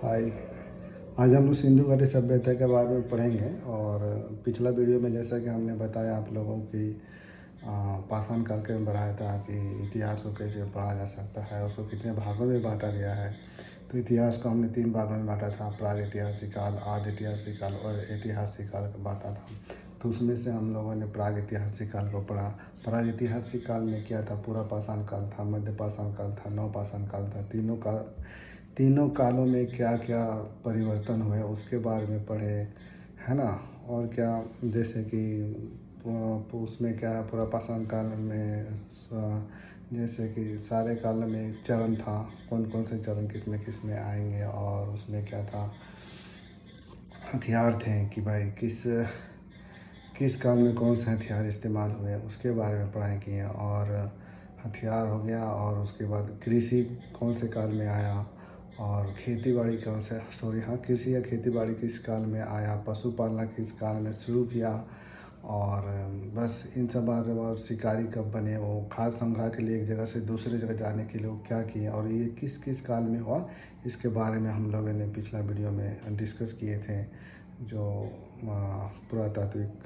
हाय। आज हम लोग सिंधु घाटी सभ्यता के बारे में पढ़ेंगे। और पिछला वीडियो में जैसा कि हमने बताया आप लोगों की पाषाण काल के में बढ़ाया था कि इतिहास को कैसे पढ़ा जा सकता है, उसको कितने भागों में बांटा गया है। तो इतिहास को हमने 3 भागों में बांटा था, प्राग ऐतिहासिक काल, आदि ऐतिहासिक काल और ऐतिहासिक काल का बांटा था। तो उसमें से हम लोगों ने प्राग ऐतिहासिक काल को पढ़ा। प्राग ऐतिहासिक काल में क्या था, पूरा पाषाण काल था, मध्य पाषाण काल था, नवपाषाण काल था। तीनों कालों में क्या क्या परिवर्तन हुए उसके बारे में पढ़े, है ना। और क्या, जैसे कि उसमें क्या पूरा पाषाण काल में जैसे कि सारे काल में एक चरण था, कौन कौन से चरण किस में आएंगे, और उसमें क्या था, हथियार थे कि भाई किस किस काल में कौन से हथियार इस्तेमाल हुए उसके बारे में पढ़ाई की है। और हथियार हो गया, और उसके बाद कृषि कौन से काल में आया, और खेती बाड़ी कौन से कृषि या खेती बाड़ी किस काल में आया, पशुपालना किस काल में शुरू किया, और बस इन सब बारे में। और शिकारी कब बने, वो खाद्य संग्रह के लिए एक जगह से दूसरी जगह जाने के लिए वो क्या किए, और ये किस किस काल में हुआ, इसके बारे में हम लोगों ने पिछला वीडियो में डिस्कस किए थे। जो पुरातात्विक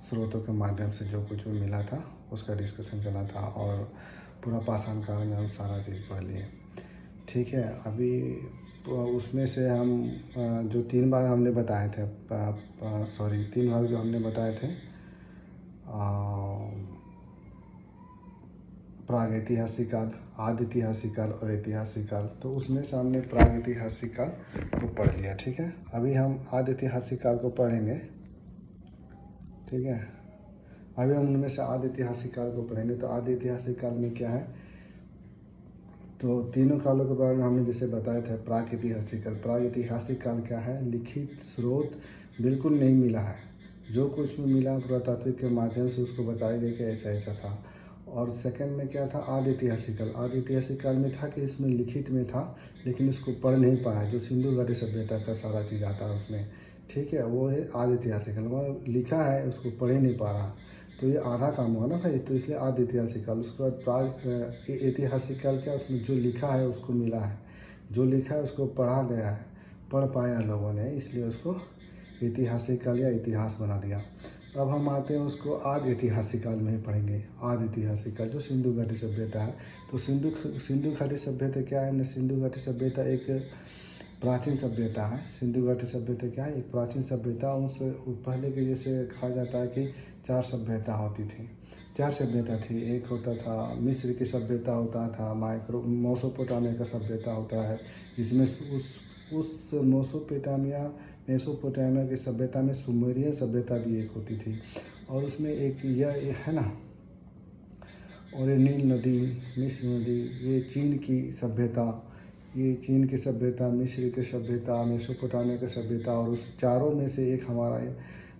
स्रोतों के माध्यम से जो कुछ भी मिला था उसका डिस्कशन चला था, और पूरा पाषाण काल में हम सारा चीज़ पढ़ लिए। ठीक है, अभी उसमें से हम जो 3 भाग हमने बताए थे, 3 भाग जो हमने बताए थे, प्राग ऐतिहासिक काल, आदि ऐतिहासिक काल और ऐतिहासिक काल। तो उसमें से हमने प्राग ऐतिहासिक काल को पढ़ लिया। ठीक है, अभी हम आदि ऐतिहासिक काल को पढ़ेंगे। ठीक है, अभी हम उनमें से आदि ऐतिहासिक काल को पढ़ेंगे। तो आदि ऐतिहासिक काल में क्या है, तो तीनों कालों के बारे में हमने जैसे बताया था। प्राग ऐतिहासिक काल, प्राग ऐतिहासिक काल क्या है, लिखित स्रोत बिल्कुल नहीं मिला है। जो कुछ भी मिला पुरातात्विक के माध्यम से उसको बताया गया कि ऐसा ऐसा था। और सेकंड में क्या था, आदि ऐतिहासिक काल। आदि ऐतिहासिक काल में था कि इसमें लिखित में था, लेकिन इसको पढ़ नहीं पाया। जो सिंधु घाटी सभ्यता का सारा चीज़ आता है उसमें, ठीक है, वो है आदि ऐतिहासिक काल। मतलब लिखा है, उसको पढ़ ही नहीं पा रहा, तो ये आधा काम हुआ ना भाई। तो इसलिए आदि ऐतिहासिक काल। उसके बाद प्राग ऐतिहासिक काल क्या, उसमें जो लिखा है उसको मिला है, जो लिखा है उसको पढ़ा गया है, पढ़ पाया लोगों ने, इसलिए उसको ऐतिहासिक काल या इतिहास बना दिया। अब हम आते हैं उसको आदि ऐतिहासिक काल में ही पढ़ेंगे। आदि ऐतिहासिक काल जो सिंधु घाटी सभ्यता है। तो सिंधु घाटी सभ्यता क्या है ना, सिंधु घाटी सभ्यता एक प्राचीन सभ्यता है। सिंधु घाटी सभ्यता क्या है, एक प्राचीन सभ्यता। उससे पहले के जैसे कहा जाता है कि 4 सभ्यता होती थी। 4 सभ्यता थी। एक होता था मिस्र की सभ्यता, होता था मेसोपोटामिया का सभ्यता होता है, जिसमें उस मेसोपोटामिया की सभ्यता में सुमेरियन सभ्यता भी एक होती थी। और उसमें एक यह है ना, और ये नील नदी, मिस्र नदी, ये चीन की सभ्यता, ये चीन की सभ्यता, मिस्र की सभ्यता, मेसोपोटामिया की सभ्यता, और उस चारों में से एक हमारा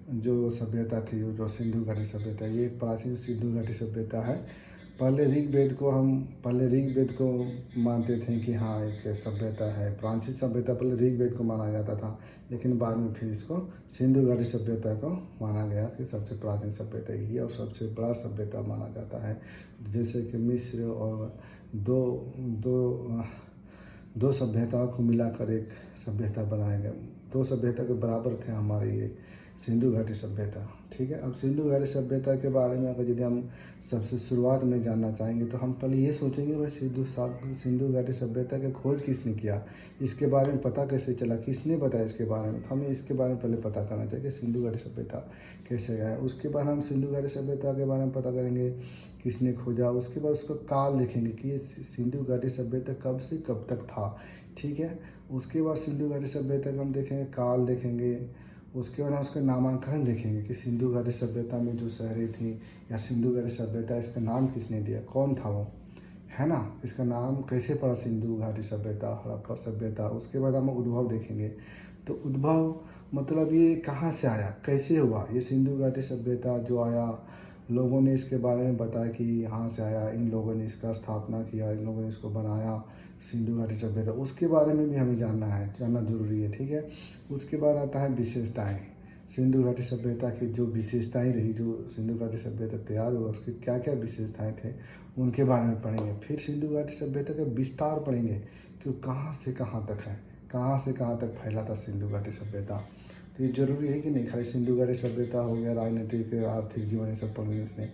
जो सभ्यता थी वो जो सिंधु घाटी सभ्यता, ये एक प्राचीन सिंधु घाटी सभ्यता है। पहले ऋग्वेद को मानते थे कि हाँ एक सभ्यता है, प्राचीन सभ्यता। पहले ऋग्वेद को माना जाता था, लेकिन बाद में फिर इसको सिंधु घाटी सभ्यता को माना गया कि सबसे प्राचीन सभ्यता यही है और सबसे बड़ा सभ्यता माना जाता है। जैसे कि मिस्र और दो दो दो सभ्यताओं को मिलाकर एक सभ्यता बनाया गया। 2 सभ्यता के बराबर थे हमारे ये सिंधु घाटी सभ्यता। ठीक है, अब सिंधु घाटी सभ्यता के बारे में अगर यदि हम सबसे शुरुआत में जानना चाहेंगे तो हम पहले ये सोचेंगे भाई सिंधु घाटी सभ्यता की खोज किसने किया, इसके बारे में पता कैसे चला, किसने बताया इसके बारे में। तो हमें इसके बारे में पहले पता करना चाहिए कि सिंधु घाटी सभ्यता कैसे गया। उसके बाद हम सिंधु घाटी सभ्यता के बारे में पता करेंगे किसने खोजा। उसके बाद उसका काल देखेंगे कि ये सिंधु घाटी सभ्यता कब से कब तक था। ठीक है, उसके बाद सिंधु घाटी सभ्यता का हम देखेंगे, काल देखेंगे। उसके बाद हम उसका नामांकन देखेंगे कि सिंधु घाटी सभ्यता में जो शहरें थी या सिंधु घाटी सभ्यता, इसका नाम किसने दिया, कौन था वो, है ना, इसका नाम कैसे पड़ा, सिंधु घाटी सभ्यता, हड़प्पा सभ्यता। उसके बाद हम उद्भव देखेंगे। तो उद्भव मतलब ये कहाँ से आया, कैसे हुआ ये सिंधु घाटी सभ्यता जो आया, लोगों ने इसके बारे में बताया कि यहाँ से आया, इन लोगों ने इसका स्थापना किया, इन लोगों ने इसको बनाया सिंधु घाटी सभ्यता। उसके बारे में भी हमें जानना जरूरी है। ठीक है, उसके बाद आता है विशेषताएं। सिंधु घाटी सभ्यता की जो विशेषताएं रही, जो सिंधु घाटी सभ्यता तैयार हुआ उसकी क्या क्या विशेषताएं थे, उनके बारे में पढ़ेंगे। फिर सिंधु घाटी सभ्यता का विस्तार पढ़ेंगे कि वो कहाँ से कहाँ तक है, कहाँ से कहाँ तक फैला था सिंधु घाटी सभ्यता। तो ये ज़रूरी है कि नहीं खाली सिंधु घाटी सभ्यता हो गया, राजनीतिक आर्थिक जीवन ये सब पढ़ने से।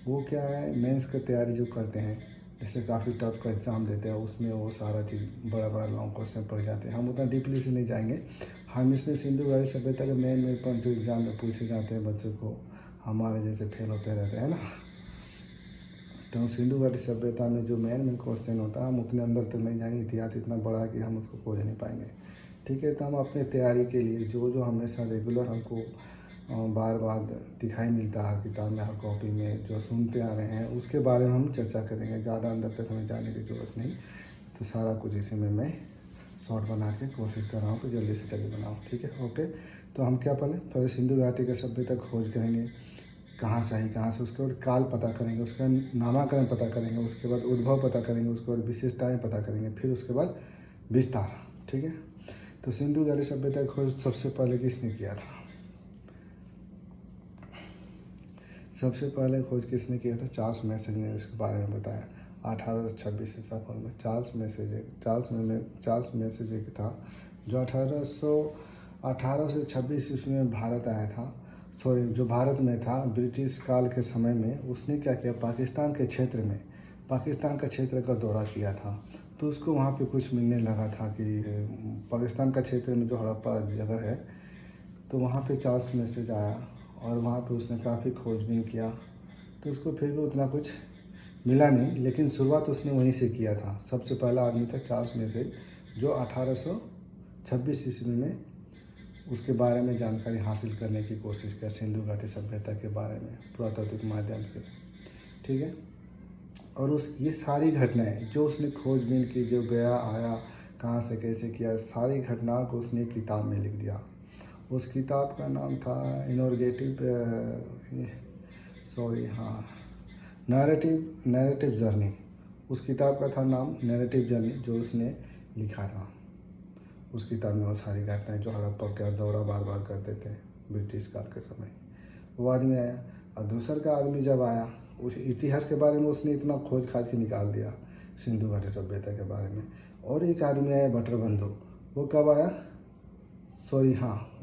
वो क्या है, मेंस की तैयारी जो करते हैं, जैसे काफ़ी टफ का एग्ज़ाम देते हैं, उसमें वो सारा चीज़ बड़ा बड़ा लॉन्ग क्वेश्चन पड़ जाते हैं। हम उतना डीपली से नहीं जाएंगे। हम इसमें सिंधु घाटी सभ्यता के मेन पॉइंट जो एग्ज़ाम में पूछे जाते हैं बच्चों को, हमारे जैसे फेल होते रहते हैं ना। तो सिंधु घाटी सभ्यता में जो मेन क्वेश्चन होता है, हम उतने अंदर तक नहीं जाएंगे। इतिहास इतना बड़ा है कि हम उसको खोज नहीं पाएंगे। ठीक है, तो हम अपने तैयारी के लिए जो हमेशा रेगुलर हमको बार बार दिखाई मिलता है किताब में, हर कॉपी में जो सुनते आ रहे हैं, उसके बारे में हम चर्चा करेंगे। ज़्यादा अंदर तक हमें जाने की ज़रूरत नहीं। तो सारा कुछ इसी में मैं शॉर्ट बना के कोशिश कर रहा हूँ, तो जल्दी से जल्दी बनाऊँ। ठीक है, ओके। तो हम क्या पहले सिंधु घाटी का सभ्यता खोज करेंगे, कहाँ से आई कहाँ से, उसके बाद काल पता करेंगे, उसका नामाकरण पता करेंगे, उसके बाद उद्भव पता करेंगे, उसके बाद विशेषताएँ पता करेंगे, फिर उसके बाद विस्तार। ठीक है, तो सिंधु घाटी सभ्यता की खोज सबसे पहले किसने किया था? सबसे पहले खोज किसने किया था? चार्ल्स मैसेज ने इसके बारे में बताया 1826 ईसा पूर्व में। चार्ल्स मैसेज एक था जो 1826 ईस्वी में भारत आया था। जो भारत में था ब्रिटिश काल के समय में। उसने क्या किया, पाकिस्तान का क्षेत्र का दौरा किया था। तो उसको वहाँ पे कुछ मिलने लगा था कि पाकिस्तान का क्षेत्र में जो हड़प्पा जगह है, तो वहाँ पे चार्ल्स मैसेज आया और वहाँ पे उसने काफ़ी खोजबीन किया। तो उसको फिर भी उतना कुछ मिला नहीं, लेकिन शुरुआत उसने वहीं से किया था। सबसे पहला आदमी था चार्ल्स मैसेज, जो 1826 ईस्वी में उसके बारे में जानकारी हासिल करने की कोशिश किया, सिंधु घाटी सभ्यता के बारे में पुरातात्विक माध्यम से। ठीक है, और ये सारी घटनाएं जो उसने खोजबीन की, जो गया आया, कहाँ से कैसे किया, सारी घटनाओं को उसने एक किताब में लिख दिया। उस किताब का नाम था नैरेटिव जर्नी। उस किताब का था नाम नैरेटिव जर्नी, जो उसने लिखा था। उस किताब में वो सारी घटनाएं जो हड़प्पा का दौरा बार बार करते थे ब्रिटिश काल के समय, वो आदमी आया। और दूसरा का आदमी जब आया, उस इतिहास के बारे में उसने इतना खोज खाज के निकाल दिया सिंधु घाटी सभ्यता के बारे में। और एक आदमी आया बटरबंधु। वो कब आया?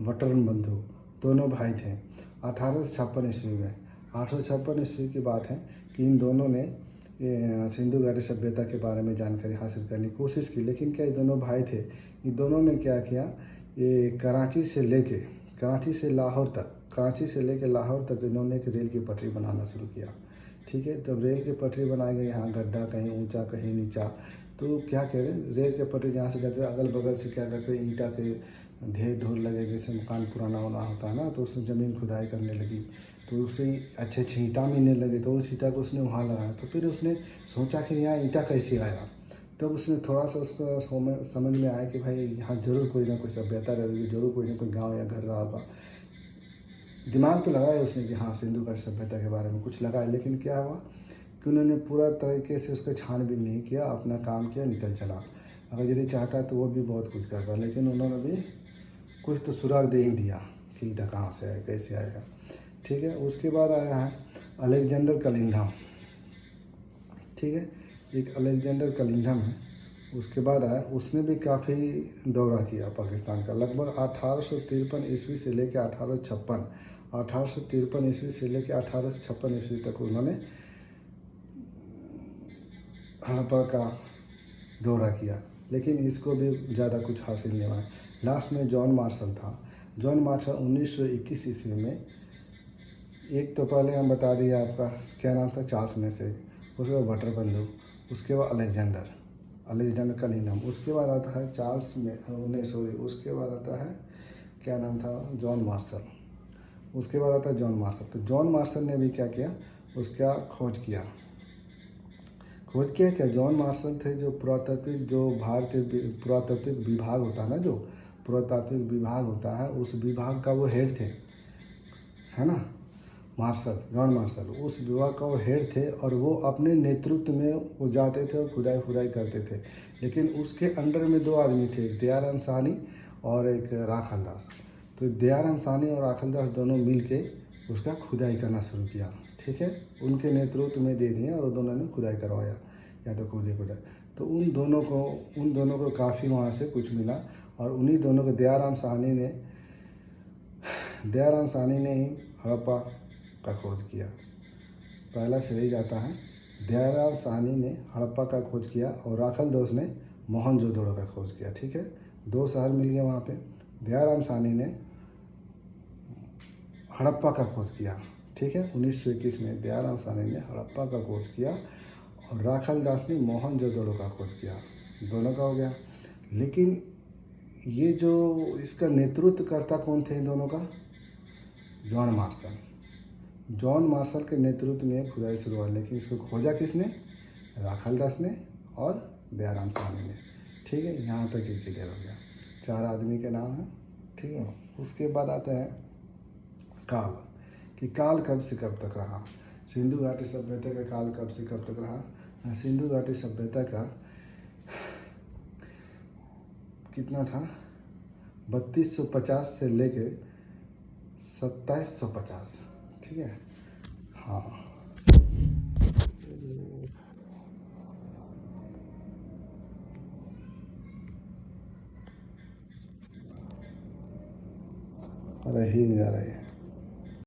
बटरबंधु दोनों भाई थे 1856 ईस्वी में। 1856 ईस्वी की बात है कि इन दोनों ने सिंधु घाटी सभ्यता के बारे में जानकारी हासिल करने की कोशिश की। लेकिन क्या, ये दोनों भाई थे, इन दोनों ने क्या किया, ये कराची से लेके लाहौर तक इन्होंने एक रेल की पटरी बनाना शुरू किया। ठीक है, तब रेल की पटरी बनाई गई, यहाँ गड्ढा कहीं ऊंचा कहीं नीचा। तो क्या कह रहे, रेल की पटरी जहाँ से जाते अगल बगल से क्या करते, ईंटा के ढेर ढूर लगे, जैसे मकान पुराना होना होता है ना, तो उसने ज़मीन खुदाई करने लगी। तो उसे अच्छे अच्छे ईंटा मिलने लगे, तो उस ईंटा को उसने वहाँ लगाया। तो फिर उसने सोचा कि यहाँ ईंटा कैसे आया। तब उसने थोड़ा सा उसको समझ में आया कि भाई यहाँ जरूर कोई ना कोई सभ्यता रहेगी, जरूर कोई ना कोई गांव या घर रहा होगा। दिमाग तो लगाया उसने कि हाँ सिंधु घाटी सभ्यता के बारे में कुछ लगाया। लेकिन क्या हुआ कि उन्होंने पूरा तरीके से उसका छानबीन नहीं किया, अपना काम किया, निकल चला। अगर यदि चाहता तो वो भी बहुत कुछ करता, लेकिन उन्होंने भी कुछ तो सुराग दे ही दिया कि ईंटा कहाँ से आया, कैसे आया। ठीक है, उसके बाद आया है अलेक्जेंडर कलिंघम। ठीक है, एक अलेक्जेंडर कलिंघम है। उसके बाद आया, उसने भी काफ़ी दौरा किया पाकिस्तान का। लगभग 1853 ईस्वी से लेकर 1853 ईस्वी से लेकर 1856 ईस्वी तक उन्होंने हड़प्पा का दौरा किया। लेकिन इसको भी ज़्यादा कुछ हासिल नहीं हुआ। लास्ट में जॉन मार्शल था। जॉन मार्शल 1921 ईस्वी में, एक तो पहले हम बता दिए आपका क्या नाम था, चार्ल्स मैसेज, उसके बाद बटरबंधु, उसके बाद अलेक्जेंडर कलिंघम, उसके बाद आता है उसके बाद आता है क्या नाम था, जॉन मार्शल। उसके बाद आता है जॉन मार्शल। तो जॉन मार्शल ने भी क्या किया, उसका खोज किया क्या, जॉन मार्शल थे जो भारतीय पुरातात्विक विभाग होता है ना, जो पुरातात्विक विभाग होता है, उस विभाग का वो हेड थे, है ना, जॉन मार्शल उस विभाग का वो हेड थे। और वो अपने नेतृत्व में वो जाते थे और खुदाई करते थे। लेकिन उसके अंडर में दो आदमी थे, एक दयाराम साहनी और एक राखल दास। तो दयाराम साहनी और राखल दास दोनों मिल के उसका खुदाई करना शुरू किया। ठीक है, उनके नेतृत्व में दे दिए और दोनों ने खुदाई करवाया, या तो खुद ही खुदाई। तो उन दोनों को काफ़ी वहाँ से कुछ मिला, और उन्हीं दोनों को दयाराम साहनी ने ही हड़प्पा का खोज किया। पहला श्रेय जाता है दयाराम साहनी ने हड़प्पा का खोज किया और राखालदास ने मोहनजोदड़ो का खोज किया। ठीक है, 2 शहर मिल गए वहाँ पे। दयाराम साहनी ने हड़प्पा का खोज किया। ठीक है, 1921 में दयाराम साहनी ने हड़प्पा का खोज किया और राखालदास ने मोहनजोदड़ो का खोज किया। दोनों का हो गया। लेकिन ये जो इसका नेतृत्व करता कौन थे इन दोनों का? जॉन मार्शल के नेतृत्व में खुदाई शुरू हुआ, लेकिन इसको खोजा किसने? राखालदास ने और दयाराम साहनी ने। ठीक है, यहाँ तक ही क्लियर हो गया। 4 आदमी के नाम हैं। ठीक है, उसके बाद आते हैं काल, कि काल कब से कब तक रहा। सिंधु घाटी सभ्यता का काल कब से कब तक रहा? सिंधु घाटी सभ्यता का कितना था? 3250 से लेके 2750। ठीक है, हाँ। रही नहीं जा रही है।